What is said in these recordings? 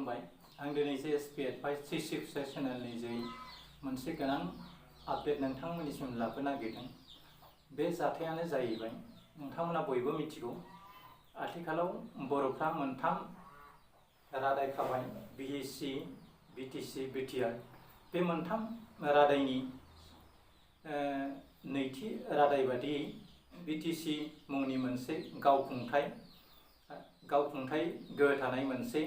खुलुमबाय। आं दिनै JSP Advice 365 चेनेलनि जोहै मोनसे गोनां आपडेट नोंथांमोननिसिम लाबोनो नागिरदों। बे जाथायानो जाहैबाय, नोंथांमोना बयबो मिथिगौ, आथिखालाव बर'फ्रा मोनथाम रादाय खाबाय, BEC, BTC, BTR। बे मोनथाम रादायनि नैथि रादाय बादियै BTC मुंनि मोनसे गावखुंथाय गोहो थानाय मोनसे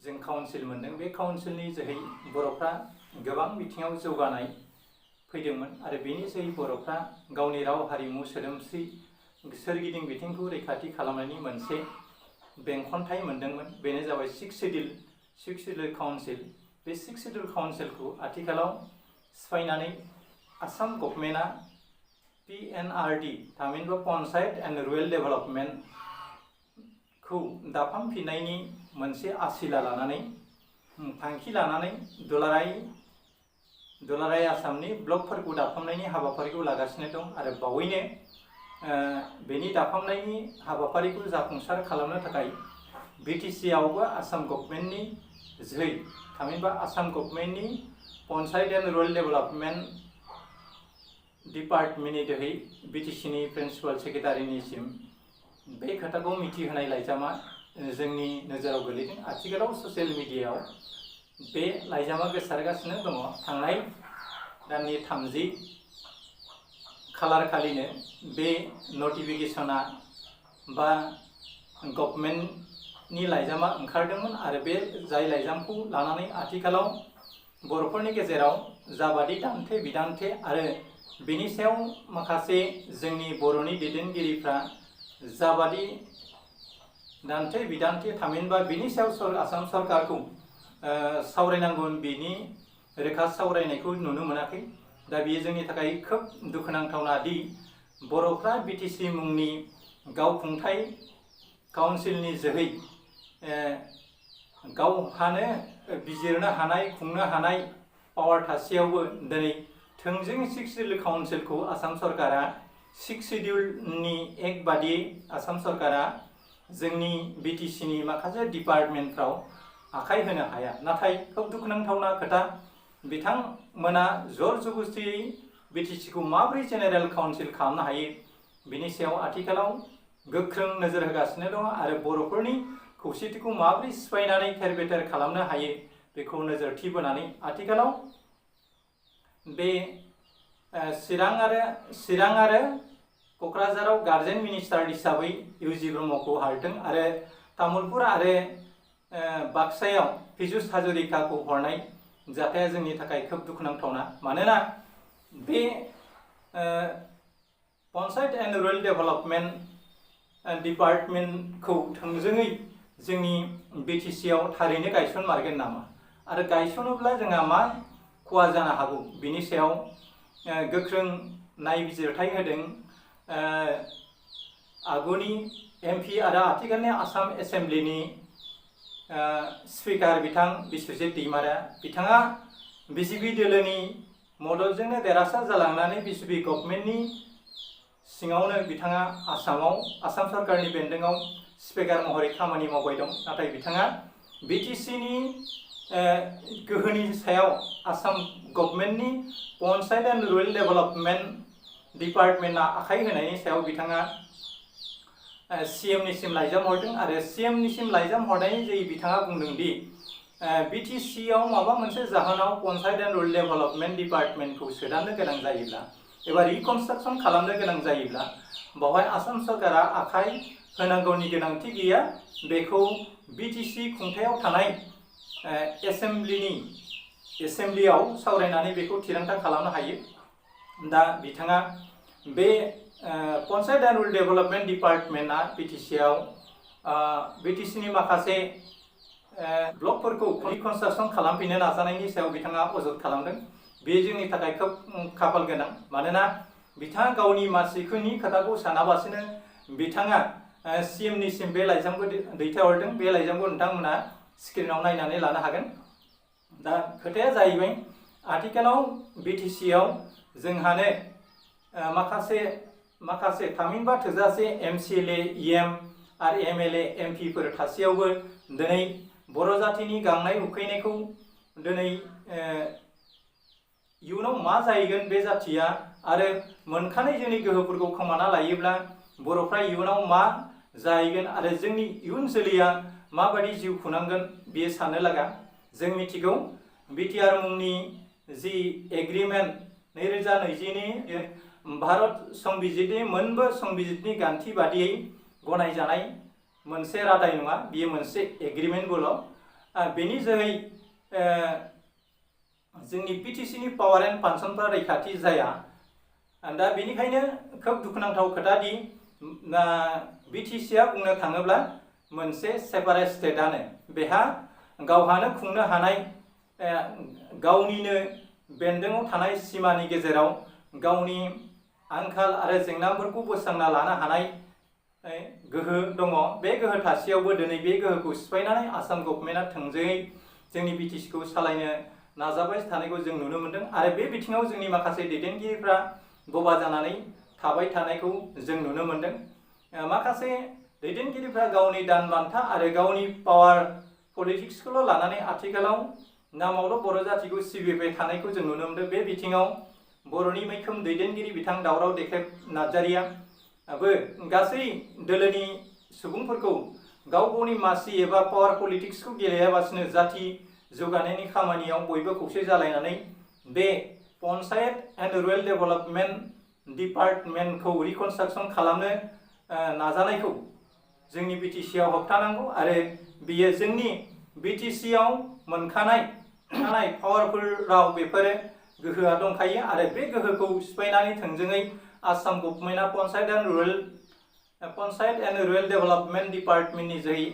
जों काउन्सिल मोनदों। बे काउन्सिलनि जोहै बर'फ्रा गोबां बिथिङाव जौगानाय फैदोंमोन आरो बेनि जोहै बर'फ्रा गावनि राव हारिमु सोदोमस्रि सोरगिदिं बिथिंखौ रैखाथि खालामनायनि मोनसे बेंखनथाय मोनदोंमोन। बेनो जाबाय सिक्स सिडिउल काउन्सिल। बे सिक्स सिडिउल काउन्सिलखौ आथिखालाव सिफायनानै आसाम गभर्नमेन्टआ PNRD थामहिनबा पन्चायत एन्ड रुरेल डेभेलपमेन्टखौ दाफामफिननायनि मोनसे आसिला लानानै थांखि लानानै दुलाराय आसामनि ब्लकफोरखौ दाफामनायनि हाबाफारिखौ लागासिनो दं आरो बावैनो बेनि दाफामनायनि हाबाफारिखौ जाफुंसार खालामनो थाखाय BTC आवबो आसाम गभर्नमेन्टनि जोहै थामहिनबा आसाम गभर्नमेन्टनि पन्चायत एन्ड रुरेल डेभेलपमेन्ट डिपार्टमेन्टनि जोहै BTC नि प्रिन्सिपाल सेक्रेटारिनिसिम बे खोथाखौ मिथिहोनाय लाइजामा जोंनि नोजोराव गोलैदों। आथिखालाव ससियेल मिडियायाव बे लाइजामा गोसारगासिनो दङ। थांनाय दाननि 30 खालार खालिनो बे नटिफिकेसना बा गभर्नमेन्टनि लाइजामा ओंखारदोंमोन आरो बे जाय लाइजामखौ लानानै आथिखालाव बर'फोरनि गेजेराव जाबादि दान्थे बिदान्थे आरो बेनि सायाव माखासे जोंनि बर'नि दैदेनगिरिफ्रा जाबादि दान्थे बिदान्थे थामहिनबा बिनि सायाव आसाम सरकारखौ सावरायनांगौन बिनि रोखा सावरायनायखौ नुनो मोनाखै। दा बेयो जोंनि थाखाय खोब दुखुनांथावना दि बर'फ्रा BTC मुंनि गावखुंथाय काउन्सिलनि जोहै गावहानो बिजिरनो हानाय खुंनो हानाय पावार थासेयावबो दिनै थोंजों सिक्स सिडिउल काउन्सिलखौ आसाम सरकारा सिक्स सिडिउलनि एक बादियै आसाम सरकारा जोंनि BTC नि माखासे डिपार्टमेन्टफ्राव आखाइ होनो हाया। नाथाय खोब दुखुनांथावना खोथा, बिथांमोना जर जबस्तियै BTC खौ माबोरै जेनेरेल काउन्सिल खालामनो हायो बिनि सायाव आथिखालाव गोख्रों नोजोर होगासिनो दङ आरो बर'फोरनि खौसेथिखौ माबोरै सिफायनानै थेर बेथेर खालामनो हायो बेखौ नोजोरथि बोनानै आथिखालाव बे चिरां आरो क'क्राझाराव गार्जेन मिनिस्टार हिसाबै UG ब्रह्मखौ हारदों आरो तामुलपुर आरो बाक्सायाव पीयुष हाजरिकाखौ हरनाय जाथाया जोंनि थाखाय खोब दुखुनांथावना। मानोना बे पन्चायत एन्ड रुरेल डेभेलपमेन्ट डिपार्टमेन्टखौ थोंजोङै जोंनि BTC आव थारैनो गायसनमारगोन नामा आरो गायसनोब्ला जोंहा मा खहा जानो हागौ बिनि सायाव गोख्रों नायबिजिरथाय होदों आगुनि MP आरो आथिखालनि आसाम एसेम्ब्लिनि स्पिकार बिथां बिस्वजित दैमारा। बिथाङा BJP दोलोनि मददजोंनो देरहासार जालांनानै BJP गभर्नमेन्टनि सिङावनो बिथाङा आसाम सरकारनि बेन्दोङाव स्पिकार महरै खामानि मावबाय दं। नाथाय बिथाङा BTC नि गोहोनि सायाव आसाम गभर्नमेन्टनि पन्चायत एन्ड रुरेल डेभेलपमेन्ट डिपार्टमेन्टआ आखाइ होनायनि सायाव बिथाङा CM निसिम लाइजाम हरदों आरो CM निसिम लाइजाम हरनायनि जोहै बिथाङा बुंदों दि BTC आव माबा मोनसे जाहोनाव पन्चायत एन्ड रुरेल डेभेलपमेन्ट डिपार्टमेन्टखौ सोदांनो गोनां जायोब्ला एबा रिकनस्ट्राक्सन खालामनो गोनां जायोब्ला बेवहाय आसाम सरकारा आखाइ होनांगौनि गोनांथि गैया। बेखौ BTC खुंथायाव थानाय एसेम्ब्लियाव सावरायनानै बेखौ थिरांथा खालामनो हायो। दा बिथाङा बे पन्चायत एन्ड रुरेल डेभेलपमेन्ट डिपार्टमेन्टआ BTC नि माखासे ब्लकफोरखौ रिकनस्ट्राक्सन खालामफिननो नाजानायनि सायाव बिथाङा अजद खालामदों। बे जोंनि थाखाय खोब खाफाल गोनां। मानोना बिथाङा गावनि मासिफोरनि खोथाखौ सानाबासिनो बिथाङा CM निसिम बे लाइजामखौ दैथायहरदों। बे लाइजामखौ नोंथांमोना स्क्रिनाव नायनानै लानो हागोन। दा खोथाया जाहैबाय, आथिखालाव BTC आव जोंहानो माखासे थामहिनबा थोजासे MCLA EM आरो MLA MP फोर थासेयावबो दिनै बर' जातिनि गांनाय उखैनायखौ दिनै इयुनाव मा जाहैगोन बे जातिया आरो मोनखानाय जोंनि गोहोफोरखौ खोमाना लायोब्ला बर'फ्रा इयुनाव मा जाहैगोन आरो जोंनि इयुन जोलैया माबायदि जिउ खुंनांगोन बेयो साननो लागा। जों मिथिगौ बिटिआर मुंनि जि एग्रिमेन्ट 2020नि भारत संबिजितनि मोनबो संबिजितनि गान्थि बादियै गनायजानाय मोनसे रादाय नङा, बेयो मोनसे एग्रिमेन्टबोल'। बेनि जोहै जोंनि बिटिसिनि पावार एन्ड फांसनफ्रा रैखाथि जाया। दा बेनिखायनो खोब दुखुनांथाव खोथा दि बिटिसिआ बुंनो थाङोब्ला मोनसे सेपारेट स्टेटआनो, बेहा गावहानो खुंनो हानाय गावनिनो बेन्दोङाव थानाय सिमानि गेजेराव गावनि आंखाल आरो जेंनाफोरखौ बोस्रांना लानो हानाय गोहो दङ। बे गोहो थासेयावबो दिनै बे गोहोखौ सिफायनानै आसाम गभर्नमेन्टआ थोंजोङै जोंनि बिटिसिखौ सालायनो नाजाबाय थानायखौ जों नुनो मोन्दों आरो बे बिथिङाव जोंनि माखासे दैदेनगिरिफ्रा बोबा जानानै थाबाय थानायखौ जों नुनो मोन्दों। माखासे दैदेनगिरिफ्रा गावनि दान बान्था आरो गावनि पावार पलिटिक्सखौल' लानानै आथिखालाव नामावल' बर' जातिखौ सिबिबाय थानायखौ जों नुनो मोन्दों। बे बिथिङाव बर'नि मैखोम दैदेनगिरि बिथां दावराव देख्रेब नार्जारियाबो गासै दोलोनि सुबुंफोरखौ गाव गावनि मासि एबा पावार पलिटिक्सखौ गेलेयाबासिनो जाति जौगानायनि खामानियाव बयबो खौसे जालायनानै बे पन्चायत एन्ड रुरेल डेभेलपमेन्ट डिपार्टमेन्टखौ रिकनस्ट्राक्सन खालामनो नाजानायखौ जोंनि बिटिसिआव होबथानांगौ आरो बियो जोंनि बिटिसिआव मोनखानाय पावारफोराव बेफोरो गोहोआ दंखायो आरो बे गोहोखौ सिफायनानै थोंजोङै आसाम गभर्नमेन्टआ पन्चायत एन्ड रुरेल डेभेलपमेन्ट डिपार्टमेन्टनि जोहै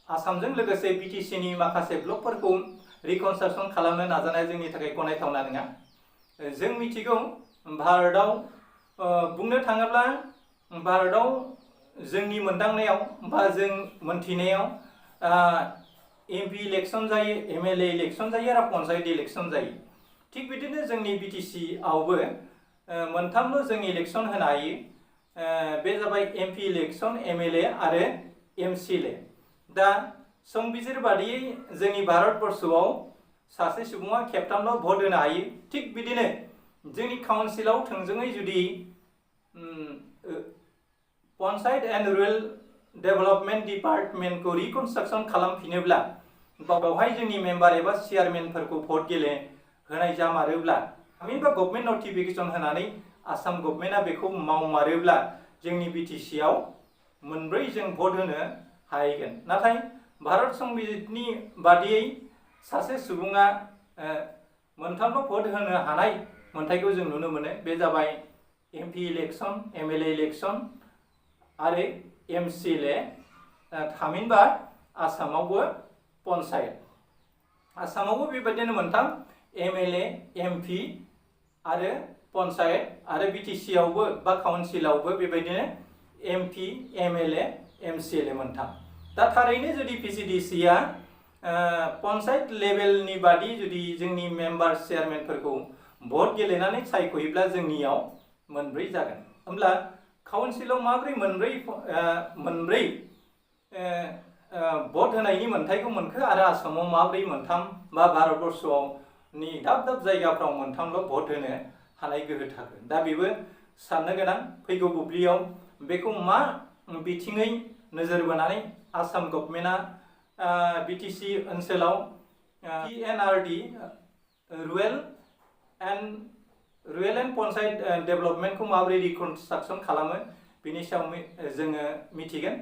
आसामजों लोगोसे बिटिसिनि माखासे ब्लकफोरखौ रिकनस्ट्राक्सन खालामनो नाजानाया जोंनि थाखाय गनायथावना नङा। जों मिथिगौ भारतआव बुंनो थाङोब्ला भारतआव जोंनि मोनदांनायाव बा जों मोनथिनायाव एमपि इलेक्सन जायो, एमएलए इलेक्सन जायो आरो पन्चायत इलेक्सन जायो। थिग बिदिनो जोंनि बिटिसिआवबो मोनथामल' जों इलेक्सन होनो हायो। बे जाबाय एमपि इलेक्सन, एमएलए आरो एमसिएलए। दा संबिजिर बादियै जोंनि भारतबर्षआव सासे सुबुङा खेबथामल' भट होनो हायो। थिग बिदिनो जोंनि काउन्सिलाव थोंजोङै जुदि पन्चायत एन्ड रुरेल डेभेलपमेन्ट डिपार्टमेन्टखौ रिकनस्ट्राक्सन खालामफिनोब्ला बावहाय जोंनि मेम्बार एबा चेयारमेनफोरखौ भट गेले होनाय जामारोब्ला थामहिनबा गभर्नमेन्ट नटिफिकेसन होनानै आसाम गभर्नमेन्टआ बेखौ मावमारोब्ला जोंनि बिटिसिआव मोनब्रै जों भट होनो हाहैगोन। नाथाय भारत संबिजितनि बादियै सासे सुबुङा मोनथामल' भट होनो हानाय मोन्थायखौ जों नुनो मोनो। बे जाबाय एमपि इलेक्सन, एमएलए इलेक्सन आरो एमसिएलए। थामहिनबा आसामावबो पन्चायत, आसामावबो बेबायदिनो मोनथाम एमएलए, एमपि आरो पन्चायत आरो बिटिसिआवबो बा काउन्सिलावबो बेबायदिनो एमपि, एमएलए, एमसिएलए मोनथाम। दा थारैनो जुदि पिसिडिसिआ पन्चायत लेभेलनि बादि जुदि जोंनि मेम्बार चेयारमेनफोरखौ भट गेलेनानै सायख'योब्ला जोंनियाव मोनब्रै जागोन। होमब्ला काउन्सिलाव माबोरै मोनब्रै भट होनायनि मोन्थायखौ मोनखो आरो आसामाव माबोरै मोनथाम बा भारतबर्षनि दाब दाब जायगाफ्राव मोनथामल' भट होनो हानाय गोहो थाखो? दा बेबो साननो गोनां। फैगौ बुब्लियाव बेखौ मा बिथिङै नोजोर बोनानै आसाम गभर्नमेन्टआ बिटिसि ओनसोलाव पिएनआरडि रुरेल एन्ड पन्चायत डेभेलपमेन्टखौ माबोरै रिकनस्ट्राक्सन खालामो बेनि सायाव जोङो मिथिगोन।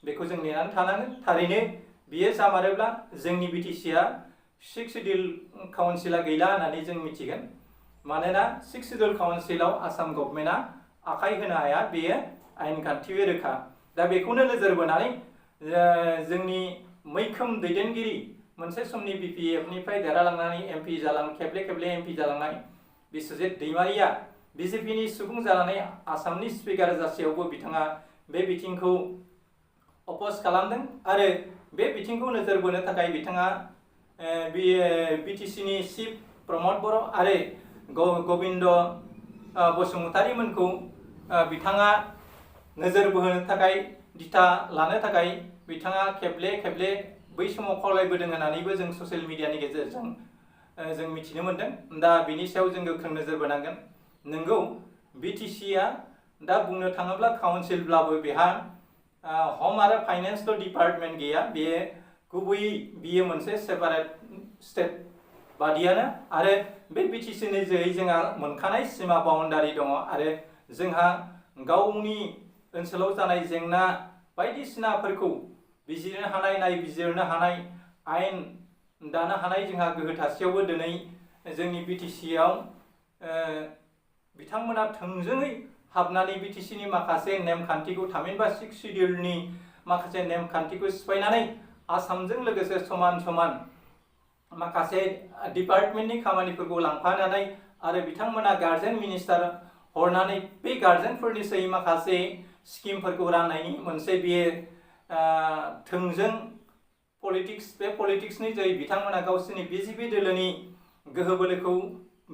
बेखौ जों नेनानै थानांगोन। थारैनो बियो जामारोब्ला जोंनि बिटिसिआ 6 सिडिउल काउन्सिला गैला होननानै जों मिथिगोन। मानोना 6 सिडिउल काउन्सिलाव आसाम गभर्नमेन्टआ आखाइ होनो हाया, बेयो आयेन खान्थियै रोखा। दा बेखौनो नोजोर बोनानै जोंनि मैखोम दैदेनगिरि, मोनसे समनि बिपिएफनिफ्राय देरहालांनानै एमपि खेबले खेबले एमपि जालांनाय बिस्वजित दैमारिया बिजेपिनि सुबुं जानानै आसामनि स्पिकार जासेयावबो बिथाङा बे बिथिंखौ अपोज खालामदों आरो बे बिथिंखौ नोजोर बोनो थाखाय बिथाङा बिटिसिनि चिफ प्रमद बर' आरो गबिन्द बसुमतारीमोनखौ बिथाङा नोजोर बोहोनो थाखाय, दिथा लानो थाखाय बिथाङा खेबले खेबले बै समाव खावलायबोदों होननानैबो जों ससियेल मिडियानि गेजेरजों जों मिथिनो मोन्दों। दा बिनि सायाव जों गोख्रों नोजोर बोनांगोन। नोंगौ बिटिसिआ दा बुंनो थाङोब्ला काउन्सिलब्लाबो बेहा हम आरो फाइनेन्सल' डिपार्टमेन्ट गैया, बेयो गुबैयै बियो मोनसे सेपारेट स्टेट बादियानो। आरो बे बिटिसिनि जोहै जोंहा मोनखानाय सिमा बाउन्डारि दङ आरो जोंहा गावनि ओनसोलाव जानाय जेंना बायदिसिनाफोरखौ बिजिरनो हानाय, नायबिजिरनो हानाय, आयेन दानो हानाय जोंहा गोहो थासेयावबो दिनै जोंनि बिटिसिआव बिथांमोना थोंजोङै हाबनानै बिटिसिनि माखासे नेमखान्थिखौ थामहिनबा 6 सिडिउलनि माखासे नेमखान्थिखौ सिफायनानै आसामजों लोगोसे समान समान माखासे डिपार्टमेन्टनि खामानिफोरखौ लांफानानै आरो बिथांमोना गार्जेन मिनिस्टार हरनानै बे गार्जेनफोरनिसै माखासे स्किमफोरखौ राननायनि मोनसे बेयो थोंजों पलिटिक्स, बे पलिटिक्सनि जोहै बिथांमोना गावसोरनि बिजेपि दोलोनि गोहो बोलोखौ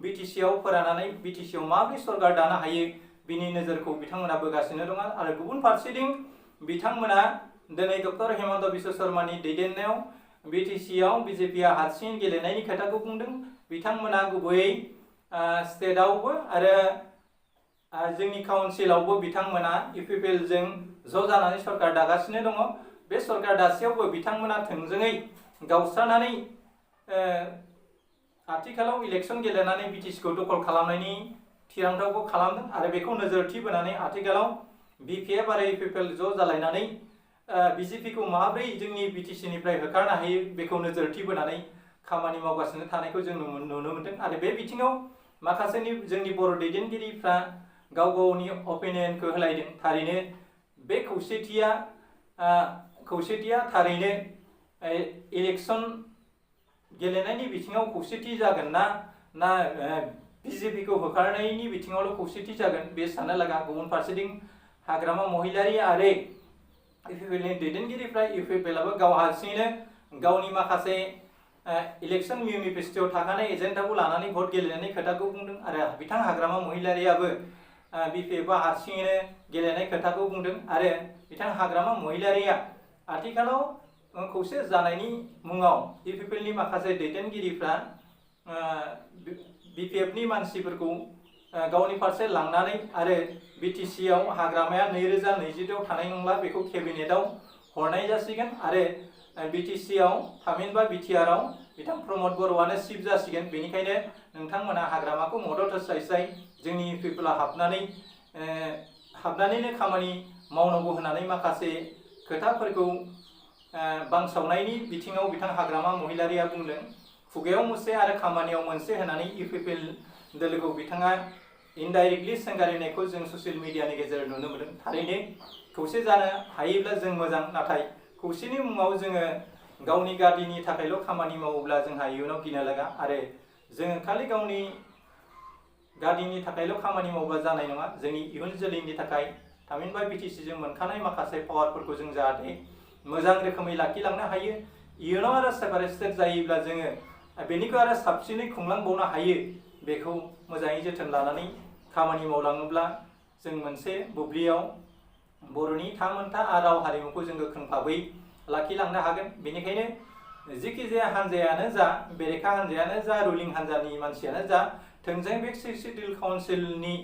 बिटिसिआव फोराननानै बिटिसिआव माबोरै सरकार दानो हायो बिनि नोजोरखौ बिथांमोना बोगासिनो दङ। आरो गुबुन फारसेथिं बिथांमोना दिनै डक्टर हेमन्त बिश्व शर्मानि दैदेननायाव बिटिसिआव बिजेपिआ हारसिं गेलेनायनि खोथाखौ बुंदों। बिथांमोना गुबैयै स्टेटआवबो आरो जोंनि काउन्सिलावबो बिथांमोना इउपिपिएलजों ज' जानानै सरकार दागासिनो दङ। बे सरकार दासेयावबो बिथांमोना थोंजोङै गावस्रानानै आथिखालाव इलेक्सन गेलेनानै बिटिसिखौ दखल खालामनायनि थिरांथाखौ खालामदों आरो बेखौ नोजोरथि बोनानै आथिखालाव बिपिएफ आरो इउपिपिएल ज' जालायनानै बिजेपिखौ माबोरै जोंनि बिटिसिनिफ्राय होखारनो हायो बेखौ नोजोरथि बोनानै खामानि मावगासिनो थानायखौ जों नुनो मोन्दों। आरो बे बिथिङाव माखासेनि जोंनि बर' दैदेनगिरिफ्रा गाव गावनि अपिनियनखौ होलायदों। थारैनो बे खौसेथिया थारैनो इलेक्सन गेलेनायनि बिथिङाव खौसेथि जागोन ना बिजेपिखौ होखारनायनि बिथिङावल' खौसेथि जागोन बे साननो लागा। गुबुन फारसेथिं हाग्रामा महिलारि आरो इउपिपिएलनि दैदेनगिरिफ्रा इउपिपिएलआबो गाव हारसिङैनो गावनि माखासे इलेक्सन मेनिफेस्ट'आव थाखानाय एजेन्डाखौ लानानै भट गेलेनायनि खोथाखौ बुंदों आरो बिथां हाग्रामा महिलारियाबो बिपिएफआ हारसिङैनो गेलेनाय खोथाखौ बुंदों। आरो बिथां हाग्रामा महिलारिया आथिखालाव खौसे जानायनि मुङाव इउपिपिएलनि माखासे दैदेनगिरिफ्रा बिपिएफनि मानसिफोरखौ गावनि फारसे लांनानै आरो बिटिसिआव हाग्रामाया 2022 थानाय नंला, बेखौ केबिनेटआव हरनाय जासिगोन आरो बिटिसिआव थामहिनबा बिटिआरआव बिथां प्रमद बर'आनो चिफ जासिगोन। बेनिखायनो नोंथांमोना हाग्रामाखौ मदद होस्लायस्लाय जोंनि इउपिपिएलआ हाबनानैनो खामानि मावनांगौ होननानै माखासे खोथाफोरखौ बांसावनायनि बिथिङाव बिथां हाग्रामा महिलारिया बुंदों। खुगायाव मुसे आरो खामानियाव मोनसे होननानै इउपिपिएल दोलोखौ बिथाङा इनडाइरेक्टलि सोंगारिनायखौ जों ससियेल मिडियानि गेजेरजों नुनो मोन्दों। थारैनो खौसे जानो हायोब्ला जों मोजां, नाथाय खौसेनि मुङाव जोङो गावनि गादिनि थाखायल' खामानि मावोब्ला जोंहा इयुनाव गिनो लागा। आरो जोङो खालि गावनि गादिनि थाखायल' खामानि मावब्ला जानाय नङा, जोंनि इयुन जोलैनि थाखाय थामहिनबा बिटिसिजों मोनखानाय माखासे पावारफोरखौ जों जाहाथे मोजां रोखोमै लाखिलांनो हायो, इयुनाव आरो सेपारेट स्टेट जायोब्ला जोङो बेनिखौ आरो साबसिनै खुंलांबावनो हायो, बेखौ मोजाङै जोथोन लानानै खामानि मावलाङोब्ला जों मोनसे बुब्लियाव बर'नि थामोनथा राव हारिमुखौ जों गोख्रों भाबै लाखिलांनो हागोन। बेनिखायनो जिखि जाया हान्जायानो जा, बेरेखा हान्जायानो जा, रुलिं हान्जानि मानसियानो जा, थोंजों बे 6 सिडिउल काउन्सिलनि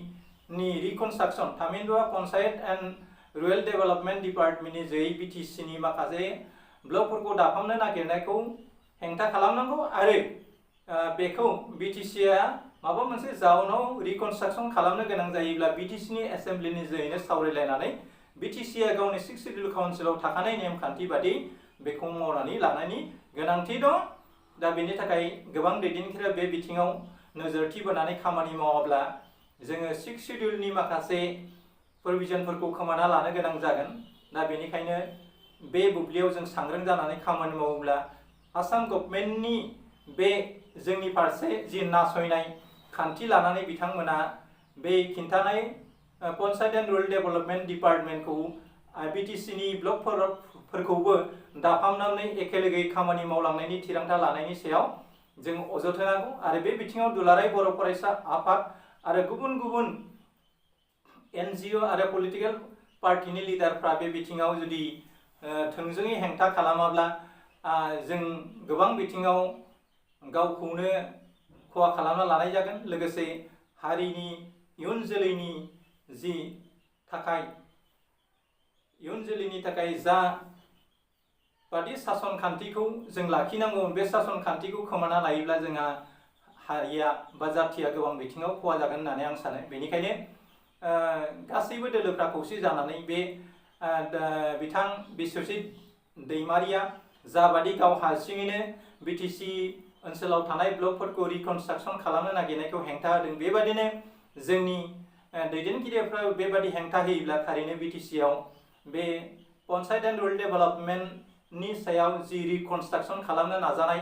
रिकनस्ट्राक्सन थामहिनबा पन्चायत एन्ड रुरेल डेभेलपमेन्ट डिपार्टमेन्टनि जोहै बिटिसिनि माखासे ब्लकफोरखौ दाफामनो नागिरनायखौ हेंथा खालामनांगौ आरो बेखौ बिटिसिआ माबा मोनसे जाउनाव रिकनस्ट्राक्सन खालामनो गोनां जायोब्ला बिटिसिनि एसेम्ब्लिनि जोहैनो सावरायलायनानै बिटिसिआ गावनि 6 सिडिउल काउन्सिलाव थाखानाय नेमखान्थि बादि बेखौ मावनानै लानायनि गोनांथि दं। दा बेनि थाखाय गोबां दैदेनगिरिया बे बिथिङाव नोजोरथि बोनानै खामानि मावाब्ला जोङो 6 सिडिउलनि माखासे प्रभिजनफोरखौ खोमाना लानो गोनां जागोन। दा बेनिखायनो बे बुब्लियाव जों सांग्रां जानानै खामानि मावोब्ला आसाम गभर्नमेन्टनि बे जोंनि फारसे जि नासयनाय खान्थि लानानै बिथांमोना बे खिन्थानाय पन्चायत एन्ड रुरेल डेभेलपमेन्ट डिपार्टमेन्टखौ बिटिसिनि ब्लकफोरखौबो दाफामनानै एखेलोगै खामानि मावलांनायनि थिरांथा लानायनि सायाव जों अजद होनांगौ। आरो बे बिथिङाव दुलाराय बर' फरायसा आफाद आरो गुबुन गुबुन NGO आरो पलिटिकेल पार्टिनि लिडारफ्रा बे बिथिङाव जुदि थोंजोङै हेंथा खालामाब्ला जों गोबां बिथिङाव गावखौनो खहा खालामना लानाय जागोन, लोगोसे हारिनि इयुन जोलैनि थाखाय जा बादि सासन खान्थिखौ जों लाखिनांगौ, बे सासन खान्थिखौ खोमाना लायोब्ला जोंहा हारिया बा जाथिया गोबां बिथिङाव खहा जागोन होननानै आं सानो। बेनिखायनो गासैबो दोलोफ्रा खौसे जानानै बे बिथां बिश्वजित दैमारिया जाबादि गाव हारसिङैनो बिटिसि ओनसोलाव थानाय ब्लकफोरखौ रिकनस्ट्राक्सन खालामनो नागिरनायखौ हेंथा होदों, बेबादिनो जोंनि दैदेनगिरिफ्रा बेबादि हेंथा होयोब्ला थारैनो बिटिसिआव बे पन्चायत एन्ड रुरेल डेभेलपमेन्टनि सायाव जि रिकनस्ट्राक्सन खालामनो नाजानाय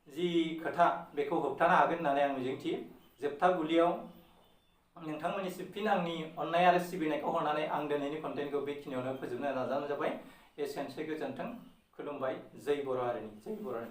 जि खोथा, बेखौ होबथानो हागोन होननानै आं मिजिंथियो। जोबथा गुलियाव नोंथांमोननिसिम फिन आंनि अननाय आरो सिबिनायखौ हरनानै आं दिनैनि कन्टेन्टखौ बेखिनियावनो फोजोबनो नाजानाय जाबाय। एसेनोसै, गोजोन्थों, खुलुमबाय, जय बर' हारिनि, जय बर' हारिनि।